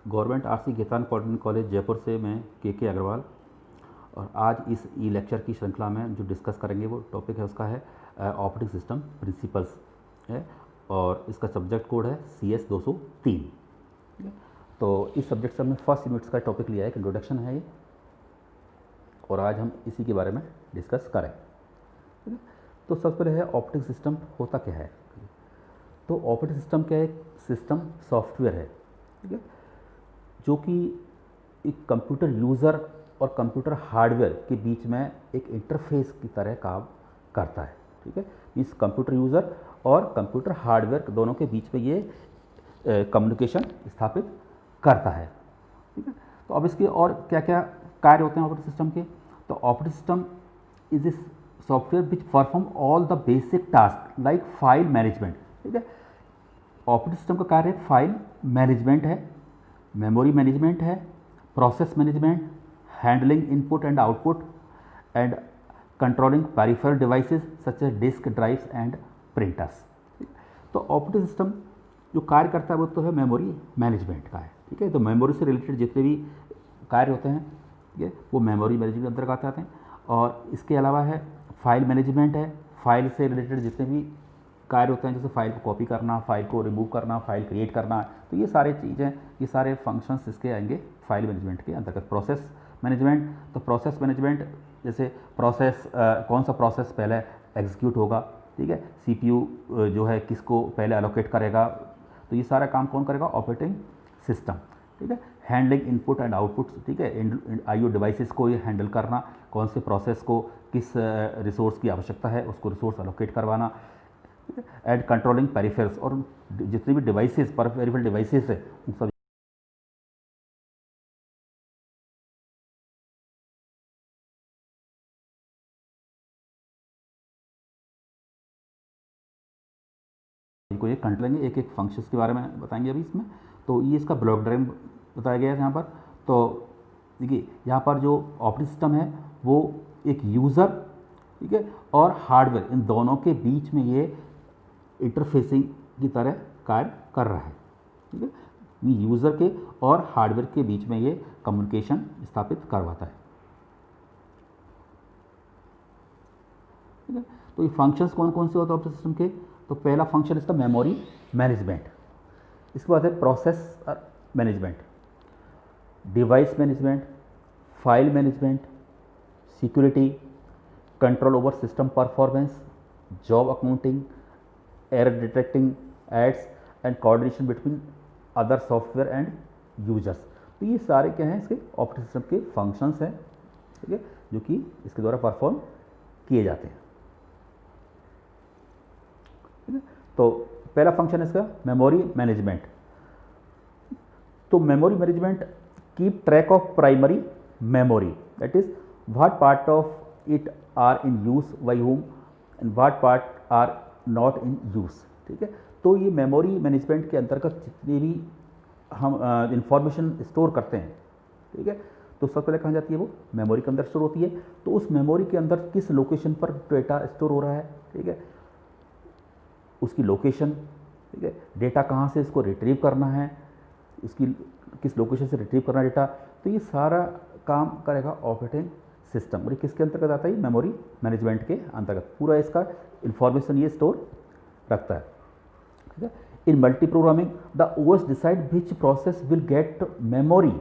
Government RC गीतान polytechnic college Jaipur से मैं के अग्रवाल। और आज इस ई लेक्चर की श्रृंखला में जो डिस्कस करेंगे वो टॉपिक है उसका है ऑपरेटिंग सिस्टम प्रिंसिपल्स है और इसका सब्जेक्ट कोड है CS 203। तो इस सब्जेक्ट से हमने फर्स्ट यूनिट्स का टॉपिक लिया है, एक इंट्रोडक्शन है ये, और आज हम इसी के बारे में डिस्कस करें। ठीक है, तो सबसे पहले है ऑपरेटिंग सिस्टम होता क्या है। तो ऑपरेटिंग सिस्टम क्या है? एक सिस्टम सॉफ्टवेयर है, ठीक है, जो कि एक कंप्यूटर यूज़र और कंप्यूटर हार्डवेयर के बीच में एक इंटरफेस की तरह काम करता है। ठीक है, मीन्स कंप्यूटर यूज़र और कंप्यूटर हार्डवेयर दोनों के बीच में ये कम्युनिकेशन स्थापित करता है। ठीक है, तो अब इसके और क्या क्या कार्य होते हैं ऑपरेटिंग सिस्टम के। तो operating system is a software which perform all the basic task like file management. ठीक है, ऑपरेटिंग सिस्टम का कार्य फाइल मैनेजमेंट है, मेमोरी मैनेजमेंट है, process management, handling input and output and controlling peripheral devices such as disk drives and printers. तो operating system जो कार्य करता है वो तो है मेमोरी मैनेजमेंट का है। ठीक है, तो मेमोरी से रिलेटेड जितने भी कार्य होते हैं, ठीक है, वो मेमोरी मैनेजमेंट के अंतर्गत आते हैं। और इसके अलावा है फाइल मैनेजमेंट है, फाइल से रिलेटेड जितने भी कार्य होते हैं, जैसे फाइल को कॉपी करना, फाइल को रिमूव करना, फाइल क्रिएट करना, तो ये सारे चीज़ें, ये सारे फंक्शंस इसके आएंगे फाइल मैनेजमेंट के अंतर्गत। प्रोसेस मैनेजमेंट, तो प्रोसेस मैनेजमेंट जैसे प्रोसेस कौन सा प्रोसेस पहले एग्जीक्यूट होगा, ठीक है, CPU जो है किसको पहले एलोकेट करेगा, तो ये सारा काम कौन करेगा? Operating system. ठीक है, हैंडलिंग इनपुट एंड आउटपुट, ठीक है, IO डिवाइसेस को ये हैंडल करना, कौन से प्रोसेस को किस रिसोर्स की आवश्यकता है उसको रिसोर्स एलोकेट करवाना, एंड कंट्रोलिंग पेरिफेरल्स, और जितने भी डिवाइसेस पेरिफेरल डिवाइसेस है उन सब को ये कंट्रोल लेंगे, एक एक फंक्शंस के बारे में बताएंगे अभी इसमें। तो ये इसका ब्लॉक डायग्राम बताया गया है यहाँ पर। तो देखिए यहाँ पर जो ऑपरेटिंग सिस्टम है वो एक यूज़र, ठीक है, और हार्डवेयर, इन दोनों के बीच में ये इंटरफेसिंग की तरह कार्य कर रहा है। ठीक है, यूज़र के और हार्डवेयर के बीच में ये कम्युनिकेशन स्थापित करवाता है। ठीक है, तो ये फंक्शंस कौन कौन से होते हैं ऑपरेटिंग सिस्टम के। तो पहला फंक्शन इसका मेमोरी मैनेजमेंट, इसके बाद है process management, device management, file management, security, control over system performance, job accounting, error detecting, aids and coordination between other software and users. तो ये सारे क्या हैं? इसके ऑपरेटिंग सिस्टम के फंक्शंस हैं, ठीक है, जो कि इसके द्वारा परफॉर्म किए जाते हैं। तो पहला फंक्शन है इसका मेमोरी मैनेजमेंट। तो memory management keep track of primary memory, that is what part of it are in use by whom and what part are not in use. ठीक है, तो ये मेमोरी मैनेजमेंट के अंतर्गत जितनी भी हम इंफॉर्मेशन स्टोर करते हैं, ठीक है, तो सबसे पहले कहाँ जाती है? वो मेमोरी के अंदर स्टोर होती है। तो उस मेमोरी के अंदर किस लोकेशन पर डेटा स्टोर हो रहा है, ठीक है, उसकी लोकेशन, ठीक है, डेटा कहाँ से इसको रिट्रीव करना है, इसकी किस लोकेशन से रिट्रीव करना है डेटा, तो ये सारा काम करेगा ऑपरेटिंग सिस्टम। और ये किसके अंतर्गत आता है? मेमोरी मैनेजमेंट के अंतर्गत पूरा इसका इंफॉर्मेशन ये स्टोर रखता है। ठीक है, in multiprogramming the OS decide which process will get memory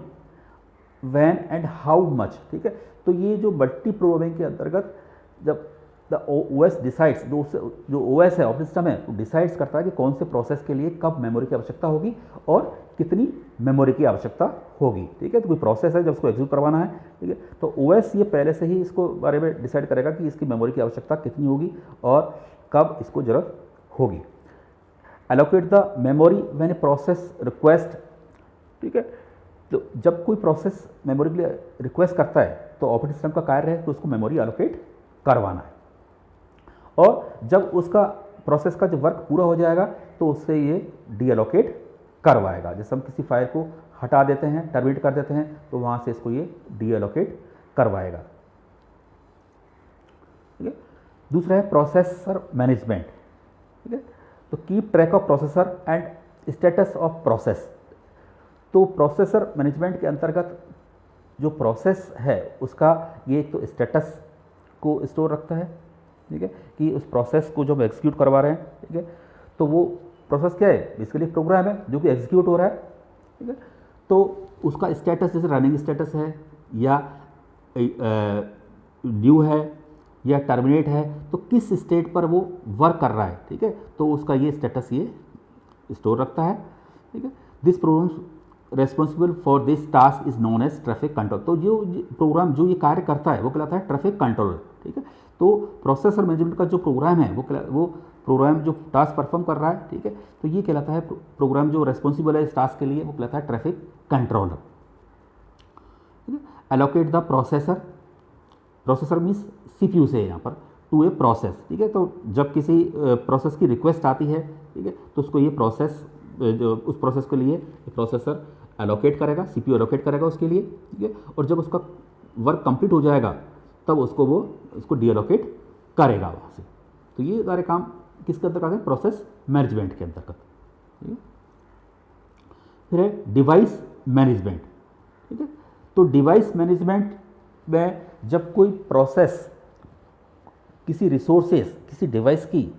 when and how much. ठीक है, तो ये जो मल्टी प्रोग्रामिंग के अंतर्गत जब द OS डिसाइड्स, जो OS है ऑपरेटिंग सिस्टम है, वो डिसाइड्स करता है कि कौन से प्रोसेस के लिए कब मेमोरी की आवश्यकता होगी और कितनी मेमोरी की आवश्यकता होगी। ठीक है, तो कोई प्रोसेस है जब उसको एग्जीक्यूट करवाना है, ठीक है, तो OS ये पहले से ही इसको बारे में डिसाइड करेगा कि इसकी मेमोरी की आवश्यकता कितनी होगी और कब इसको ज़रूरत होगी। Allocate the memory when a process request. ठीक है, तो जब कोई प्रोसेस मेमोरी के लिए रिक्वेस्ट करता है तो ऑपरेटिंग सिस्टम का कार्य है तो उसको मेमोरी एलोकेट करवाना है, और जब उसका प्रोसेस का जब वर्क पूरा हो जाएगा तो उससे ये डी एलोकेट करवाएगा। जैसे हम किसी फाइल को हटा देते हैं, टर्मिनेट कर देते हैं, तो वहाँ से इसको ये डी एलोकेट करवाएगा। ठीक है, दूसरा है प्रोसेसर मैनेजमेंट। ठीक है, तो keep track of processor and status of process. तो प्रोसेसर मैनेजमेंट के अंतर्गत जो प्रोसेस है उसका ये एक तो स्टेटस को स्टोर रखता है, ठीक है, कि उस प्रोसेस को जो हम एग्जीक्यूट करवा रहे हैं, ठीक है, तो वो प्रोसेस क्या है, बेसिकली प्रोग्राम है जो कि एग्जीक्यूट हो रहा है, ठीक है। तो उसका स्टेटस जैसे रनिंग स्टेटस है या ड्यू है या टर्मिनेट है, तो किस स्टेट पर वो वर्क कर रहा है, ठीक है, तो उसका ये स्टेटस ये स्टोर रखता है, ठीक है। This program responsible for this task is known as traffic control. तो जो प्रोग्राम जो ये कार्य करता है वो कहलाता है ट्रैफिक कंट्रोलर, ठीक है। तो प्रोसेसर मैनेजमेंट का जो प्रोग्राम है वो प्रोग्राम जो टास्क परफॉर्म कर रहा है, ठीक है, तो ये कहलाता है प्रोग्राम जो रेस्पॉन्सिबल है इस टास्क के लिए वो कहलाता है ट्रैफिक कंट्रोलर, ठीक है। Allocate the processor, processor means CPU से यहाँ पर, टू ए प्रोसेस, ठीक है। तो जब किसी प्रोसेस की रिक्वेस्ट आती है, ठीक है, तो उसको ये प्रोसेस जो उस प्रोसेस के लिए प्रोसेसर एलोकेट करेगा, सीपीयू एलोकेट करेगा उसके लिए, ठीक है, और जब उसका वर्क कंप्लीट हो जाएगा तब उसको डीएलोकेट करेगा वहाँ से। तो ये सारे काम किसके अंतर्गत है, प्रोसेस मैनेजमेंट के अंतर्गत, ठीक है। फिर है डिवाइस मैनेजमेंट, ठीक है। तो डिवाइस मैनेजमेंट में जब कोई प्रोसेस किसी रिसोर्सेस किसी डिवाइस की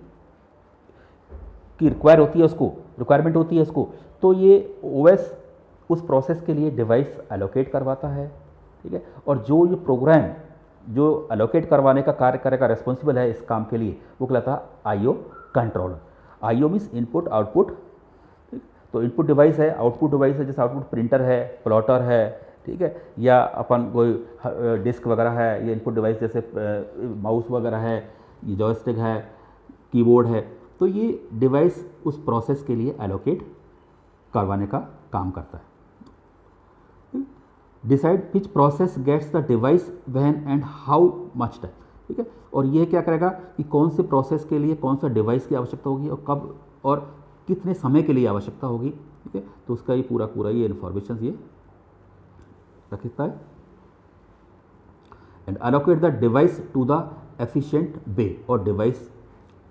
रिक्वायर होती है, उसको रिक्वायरमेंट होती है उसको, तो ये ओएस उस प्रोसेस के लिए डिवाइस एलोकेट करवाता है, ठीक है। और जो ये प्रोग्राम जो एलोकेट करवाने का कार्य करेगा, रेस्पॉन्सिबल है इस काम के लिए, वो कहलाता है IO controller. IO means input output, ठीक। तो इनपुट डिवाइस है, आउटपुट डिवाइस है, जैसे आउटपुट प्रिंटर है, प्लॉटर है, ठीक है, या अपन कोई डिस्क वगैरह है, ये इनपुट डिवाइस जैसे माउस वगैरह है, ये जॉयस्टिक है, कीबोर्ड है, तो ये डिवाइस उस प्रोसेस के लिए एलोकेट करवाने का काम करता है। Decide which process gets the device when and how much time, ठीक है। और ये क्या करेगा कि कौन से प्रोसेस के लिए कौन सा डिवाइस की आवश्यकता होगी और कब और कितने समय के लिए आवश्यकता होगी, ठीक है। तो उसका ये पूरा ये इन्फॉर्मेशन ये रखता है। And allocate the device to the efficient way, और डिवाइस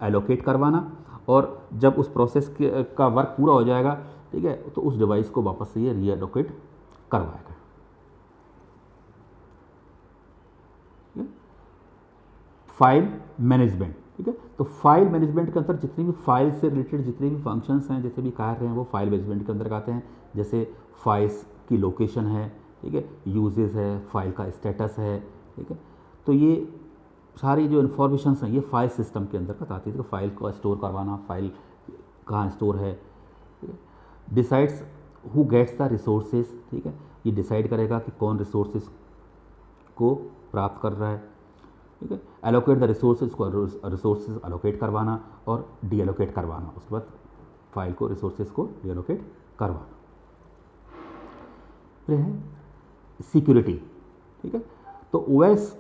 एलोकेट करवाना, और जब उस प्रोसेस का वर्क पूरा हो जाएगा, ठीक है, तो उस डिवाइस को वापस से ये रीएलोकेट करवाएगा। फाइल मैनेजमेंट, ठीक है। तो फाइल मैनेजमेंट के अंदर जितनी भी फाइल से रिलेटेड जितने भी फंक्शंस हैं, जितने भी कार्य हैं, वो फाइल मैनेजमेंट के अंदर आते हैं। जैसे फाइल्स की लोकेशन है, ठीक है, यूजेस है, फाइल का स्टेटस है, ठीक है। तो ये सारी जो इन्फॉर्मेशंस हैं ये फाइल सिस्टम के अंदर आती है। तो फाइल को स्टोर करवाना, फाइल कहाँ स्टोर है, ठीक है। Decides who gets the resources, ठीक है, ये डिसाइड करेगा कि कौन रिसोर्सेज को प्राप्त कर रहा है, ठीक है। एलोकेट द रिसोर्सेज को रिसोर्सेज एलोकेट करवाना और डी एलोकेट करवाना, उसके बाद फाइल को रिसोर्सेज को डी एलोकेट करवाना। फिर है सिक्योरिटी, ठीक है। तो ओएस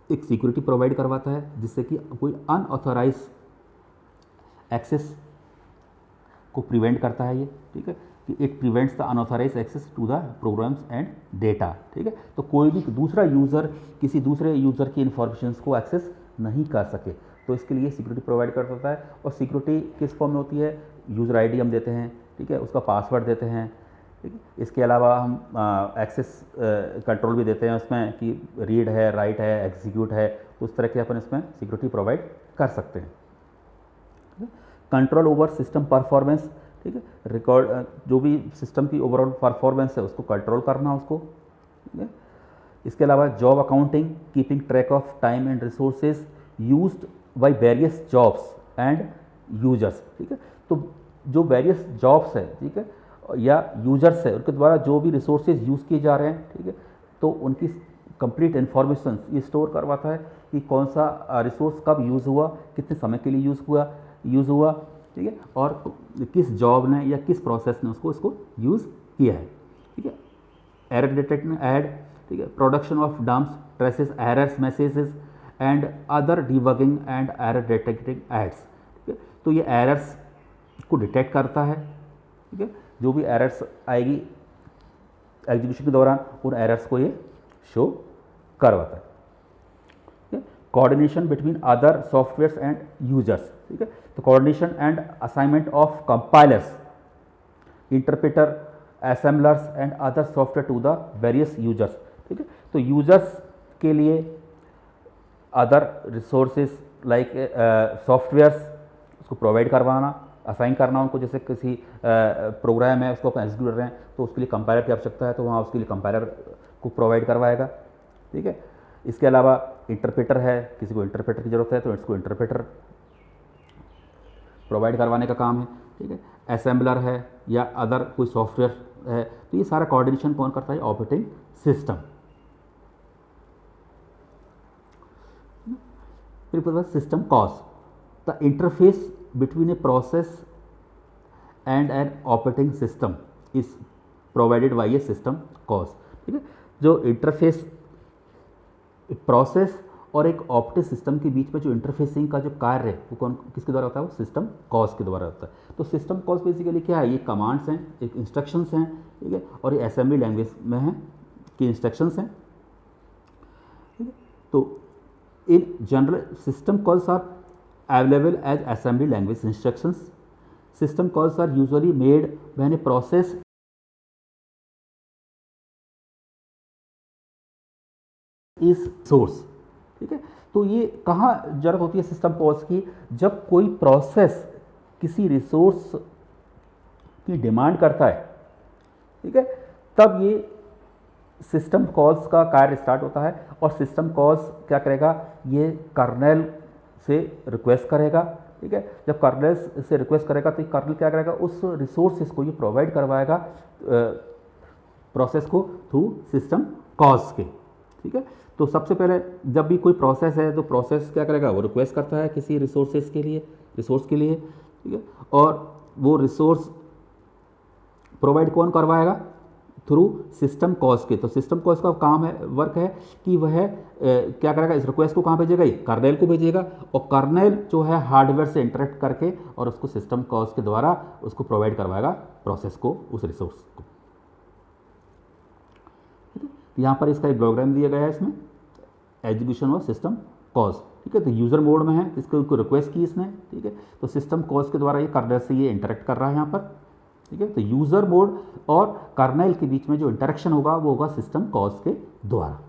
एक सिक्योरिटी प्रोवाइड करवाता है जिससे कि कोई अनऑथराइज एक्सेस को प्रिवेंट करता है ये, ठीक है, कि it prevents the unauthorized access to the programs and data, ठीक है। तो कोई भी दूसरा यूज़र किसी दूसरे यूज़र की इन्फॉर्मेशन को एक्सेस नहीं कर सके, तो इसके लिए सिक्योरिटी प्रोवाइड कर सकता है। और सिक्योरिटी किस फॉर्म में होती है, यूज़र आईडी हम देते हैं, ठीक है, उसका पासवर्ड देते हैं, ठीक है। इसके अलावा हम एक्सेस कंट्रोल भी देते हैं उसमें कि रीड है, राइट है, एग्जीक्यूट है, तो उस तरह के अपन इसमें सिक्योरिटी प्रोवाइड कर सकते हैं। कंट्रोल ओवर सिस्टम परफॉर्मेंस, ठीक है, रिकॉर्ड जो भी सिस्टम की ओवरऑल परफॉर्मेंस है उसको कंट्रोल करना उसको, ठीक है। इसके अलावा job accounting, keeping track of time and resources used by various jobs and users, ठीक है। तो जो वेरियस जॉब्स है, ठीक है, या यूजर्स है, उनके द्वारा जो भी रिसोर्सेज यूज़ किए जा रहे हैं, ठीक है, तो उनकी कंप्लीट इन्फॉर्मेशन ये स्टोर करवाता है कि कौन सा रिसोर्स कब यूज़ हुआ, कितने समय के लिए यूज़ हुआ, ठीक है, और किस जॉब ने या किस प्रोसेस ने इसको यूज़ किया है, ठीक है। एरर डिटेक्शन ऐड, ठीक है, production of dumps, traces, errors, messages and other debugging and error detecting aids, ठीक है। तो ये एरर्स को डिटेक्ट करता है, ठीक है, जो भी एरर्स आएगी एग्जीक्यूशन के दौरान उन एरर्स को ये शो करवाता है, ठीक है। Coordination between other softwares and users, ठीक है। तो coordination and assignment of compilers, interpreter assemblers and other software to the various users, ठीक है। तो यूजर्स के लिए अदर रिसोर्सेज लाइक सॉफ्टवेयर्स उसको प्रोवाइड करवाना, असाइन करना उनको, जैसे किसी प्रोग्राम है उसको अपन एग्जीक्यूट कर रहे हैं तो उसके लिए कंपाइलर की आवश्यकता है, तो वहाँ उसके लिए कंपाइलर को प्रोवाइड करवाएगा, ठीक है। इसके अलावा इंटरप्रेटर है, किसी को इंटरप्रेटर की ज़रूरत है तो इसको इंटरप्रेटर प्रोवाइड करवाने का काम है, ठीक है। असेंबलर है या अदर कोई सॉफ्टवेयर है, तो ये सारा कोऑर्डिनेशन कौन करता है? Operating system. फिर system calls, the interface between a process and an operating system is provided by a system calls, ठीक है। जो इंटरफेस प्रोसेस और एक ऑपरेटिंग सिस्टम के बीच में जो इंटरफेसिंग का जो कार्य है वो कौन किसके द्वारा होता है? वो सिस्टम कॉल्स के द्वारा होता है। तो सिस्टम कॉल्स बेसिकली क्या है? ये कमांड्स हैं, एक इंस्ट्रक्शंस हैं, ठीक है, और ये असेंबली लैंग्वेज में हैं कि इंस्ट्रक्शंस हैं, ठीक है। तो in general system calls are available as assembly language instructions. System calls are usually made when a process is source, ठीक है। तो ये कहाँ जरूरत होती है सिस्टम कॉल्स की? जब कोई प्रोसेस किसी रिसोर्स की डिमांड करता है, ठीक है, तब ये सिस्टम कॉल्स का कार्य स्टार्ट होता है। और सिस्टम कॉल्स क्या करेगा? ये कर्नेल से रिक्वेस्ट करेगा, ठीक है। जब कर्नेल से रिक्वेस्ट करेगा तो कर्नेल क्या करेगा? उस रिसोर्सेज को ये प्रोवाइड करवाएगा प्रोसेस को थ्रू सिस्टम कॉल्स के, ठीक है। तो सबसे पहले जब भी कोई प्रोसेस है तो प्रोसेस क्या करेगा? वो रिक्वेस्ट करता है किसी रिसोर्स के लिए, ठीक है, और वो रिसोर्स प्रोवाइड कौन करवाएगा? थ्रू सिस्टम कॉल्स के। तो सिस्टम कॉल्स का काम है, वर्क है कि वह क्या करेगा? इस रिक्वेस्ट को कहाँ भेजेगा? ये कर्नेल को भेजेगा, और कर्नेल जो है हार्डवेयर से इंटरेक्ट करके और उसको सिस्टम कॉल्स के द्वारा उसको प्रोवाइड करवाएगा प्रोसेस को, उस रिसोर्स को। यहाँ पर इसका एक डायग्राम दिया गया है, इसमें एग्जीक्यूशन ऑफ सिस्टम कॉल्स, ठीक है। तो यूज़र मोड में है, इसको रिक्वेस्ट की इसने, ठीक है। तो सिस्टम कॉल्स के द्वारा ये कर्नेल से ये इंटरेक्ट कर रहा है यहाँ पर, ठीक है। तो यूज़र मोड और कर्नेल के बीच में जो इंटरेक्शन होगा वो होगा सिस्टम कॉल्स के द्वारा।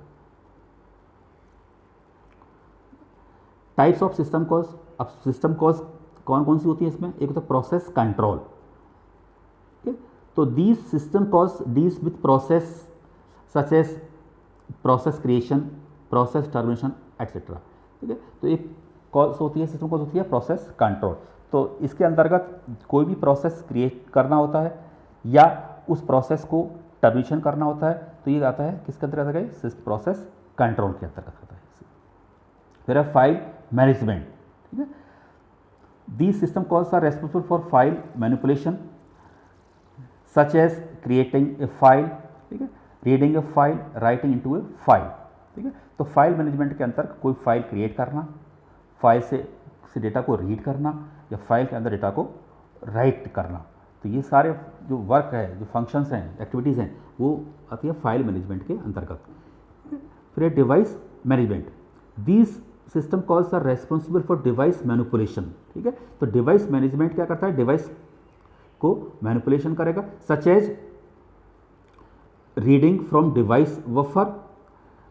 Types of system calls. अब सिस्टम कॉल्स कौन कौन सी होती है इसमें? एक होता है प्रोसेस कंट्रोल, ठीक है। तो these system calls deals with process such as process creation, process termination etcetera, ठीक है। तो एक कॉल्स होती है, सिस्टम कॉल्स होती है प्रोसेस कंट्रोल। तो इसके अंतर्गत कोई भी प्रोसेस क्रिएट करना होता है या उस प्रोसेस को टर्मिनेशन करना होता है, तो ये आता है किसके अंतर्गत आता है? प्रोसेस कंट्रोल के अंतर्गत आता है। फिर है फाइल मैनेजमेंट, ठीक है। These system calls are responsible for file manipulation such as creating a file, ठीक है, reading a file, writing into a file, ठीक है। तो फाइल मैनेजमेंट के अंतर्गत कोई फाइल क्रिएट करना, फाइल से डेटा को रीड करना या फाइल के अंदर डेटा को राइट करना, तो ये सारे जो वर्क है, जो फंक्शंस हैं, एक्टिविटीज़ हैं, वो आती है फाइल मैनेजमेंट के अंतर्गत। फिर है device management. These system calls are responsible for device manipulation, ठीक है। तो डिवाइस मैनेजमेंट क्या करता है? डिवाइस को मैनिपुलेशन करेगा, such as reading from device buffer,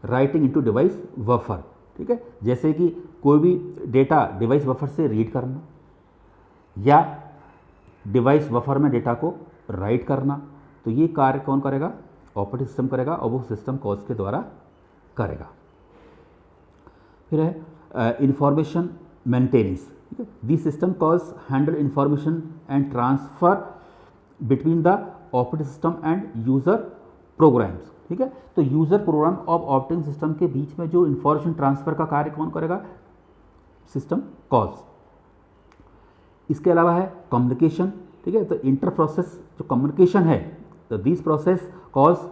writing into device buffer, ठीक है। जैसे कि कोई भी डेटा डिवाइस बफर से रीड करना या डिवाइस बफर में डेटा को राइट करना, तो ये कार्य कौन करेगा? ऑपरेटिंग सिस्टम करेगा, और वो सिस्टम कॉल्स के द्वारा करेगा। फिर है इंफॉर्मेशन मेंटेनेंस, ठीक है। The system calls handle information and transfer between the operating system and user programs, ठीक है। तो यूजर प्रोग्राम और ऑपरेटिंग सिस्टम के बीच में जो इंफॉर्मेशन ट्रांसफर का कार्य कौन करेगा? System calls. इसके अलावा है कम्युनिकेशन, ठीक है। तो इंटर प्रोसेस जो कम्युनिकेशन है, तो this process calls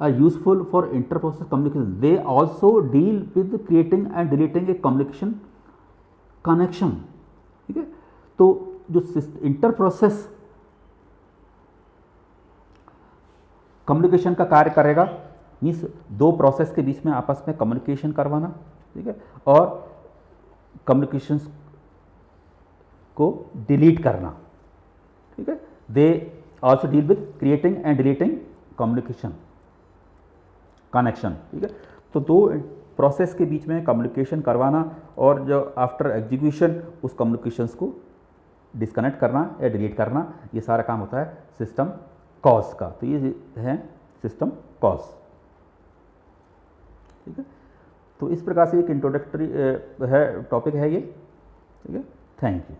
are useful for inter process communication. They also deal with creating and deleting a communication connection, ठीक है। तो जो इंटर प्रोसेस कम्युनिकेशन का कार्य करेगा, मीन्स दो प्रोसेस के बीच में आपस में कम्युनिकेशन करवाना, ठीक है, और कम्युनिकेशंस को डिलीट करना, ठीक है। दे also deal with creating and deleting communication connection, ठीक है। तो दो प्रोसेस के बीच में कम्युनिकेशन करवाना और जो आफ्टर एग्जीक्यूशन उस कम्युनिकेशंस को डिस्कनेक्ट करना या डिलीट करना, ये सारा काम होता है सिस्टम कॉल्स का। तो ये है सिस्टम कॉल्स, ठीक है। तो इस प्रकार से एक इंट्रोडक्टरी है टॉपिक है ये, ठीक है। Thank you.